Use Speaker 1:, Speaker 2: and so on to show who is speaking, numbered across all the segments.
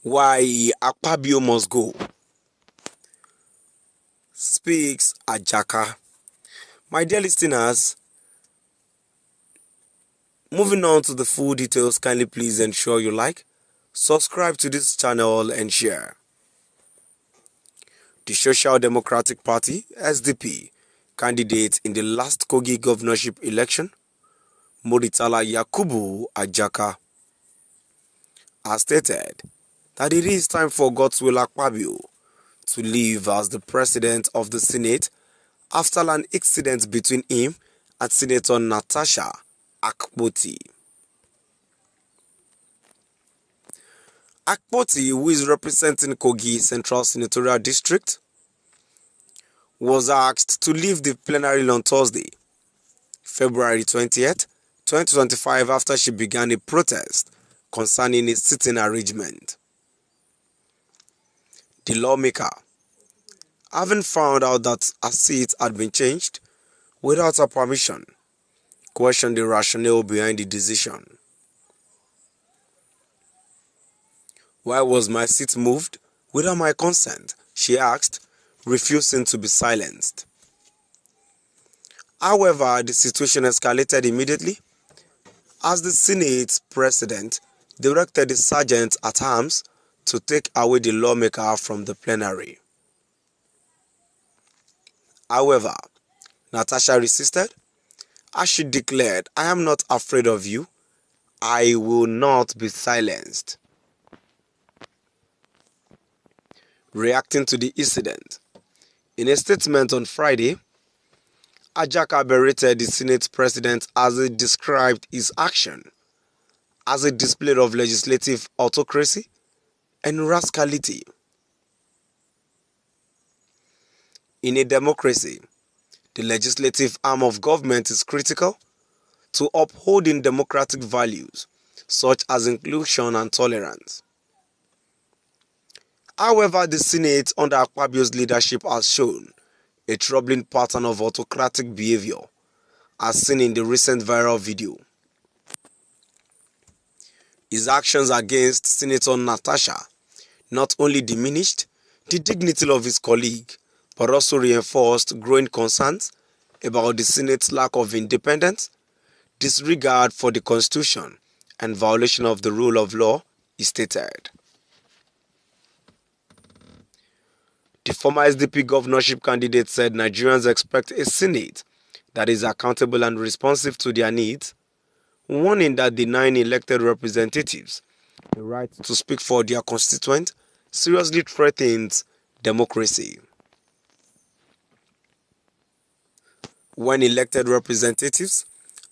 Speaker 1: Why Akpabio must go, speaks Ajaka. My dear listeners, moving on to the full details, kindly please ensure you like, subscribe to this channel and share. The Social Democratic Party (SDP) candidate in the last Kogi governorship election, Muritala Yakubu Ajaka, has stated that it is time for Godswill Akpabio to leave as the president of the Senate after an incident between him and Senator Natasha Akpoti. Akpoti, who is representing Kogi Central Senatorial District, was asked to leave the plenary on Thursday, February 20th, 2025, after she began a protest concerning a sitting arrangement. The lawmaker, having found out that her seat had been changed without her permission, questioned the rationale behind the decision. "Why was my seat moved without my consent?" she asked, refusing to be silenced. However, the situation escalated immediately as the Senate president directed the sergeant at arms to take away the lawmaker from the plenary. However, Natasha resisted as she declared, "I am not afraid of you. I will not be silenced." Reacting to the incident, in a statement on Friday, Ajaka berated the Senate president as he described his action as a display of legislative autocracy and rascality. In a democracy, the legislative arm of government is critical to upholding democratic values such as inclusion and tolerance. However, the Senate under Akpabio's leadership has shown a troubling pattern of autocratic behavior, as seen in the recent viral video. His actions against Senator Natasha not only diminished the dignity of his colleague, but also reinforced growing concerns about the Senate's lack of independence, disregard for the Constitution, and violation of the rule of law, he stated. The former SDP governorship candidate said Nigerians expect a Senate that is accountable and responsive to their needs, warning that denying elected representatives the right to speak for their constituent seriously threatens democracy. When elected representatives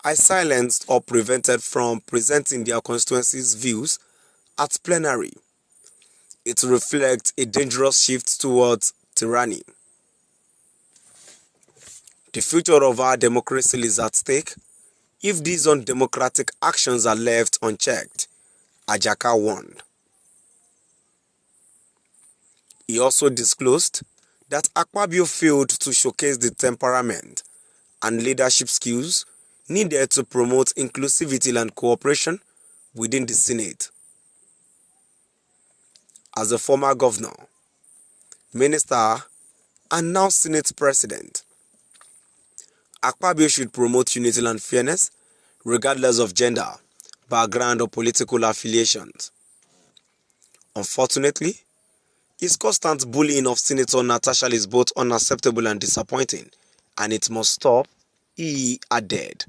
Speaker 1: are silenced or prevented from presenting their constituency's views at plenary, it reflects a dangerous shift towards tyranny. The future of our democracy is at stake if these undemocratic actions are left unchecked, Ajaka warned. He also disclosed that Akpabio failed to showcase the temperament and leadership skills needed to promote inclusivity and cooperation within the Senate. As a former governor, minister, and now Senate president, Akpabio should promote unity and fairness regardless of gender, background, or political affiliations. Unfortunately, his constant bullying of Senator Natasha is both unacceptable and disappointing, and it must stop, he added.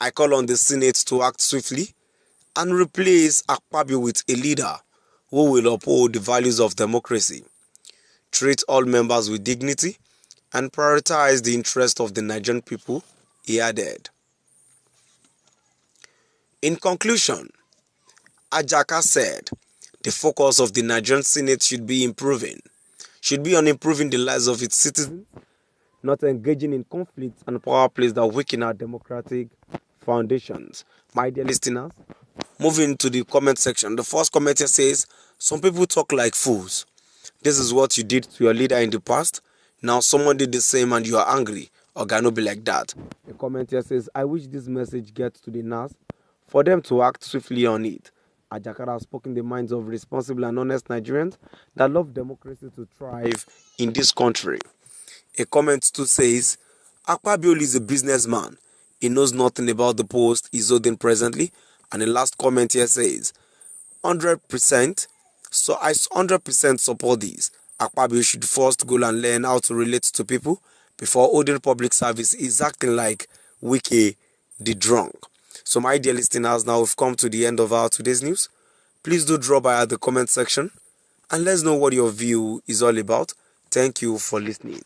Speaker 1: "I call on the Senate to act swiftly and replace Akpabio with a leader who will uphold the values of democracy, treat all members with dignity, and prioritize the interests of the Nigerian people," he added. In conclusion, Ajaka said the focus of the Nigerian Senate should be on improving the lives of its citizens, not engaging in conflicts and power plays that weaken our democratic foundations. My dear listeners, moving to the comment section. The first comment here says, "Some people talk like fools. This is what you did to your leader in the past. Now someone did the same and you are angry. Or gonna be like that." The comment here says, "I wish this message gets to the NAS for them to act swiftly on it. Ajakara has spoken the minds of responsible and honest Nigerians that love democracy to thrive in this country. A comment too says, Akpabio is a businessman. He knows nothing about the post he's holding presently. And the last comment here says, 100%. So I 100% support this. Akpabio should first go and learn how to relate to people before holding public service is acting like Wiki the drunk. So my dear listeners, now we've come to the end of our today's news. Please do drop by at the comment section and let's know what your view is all about. Thank you for listening.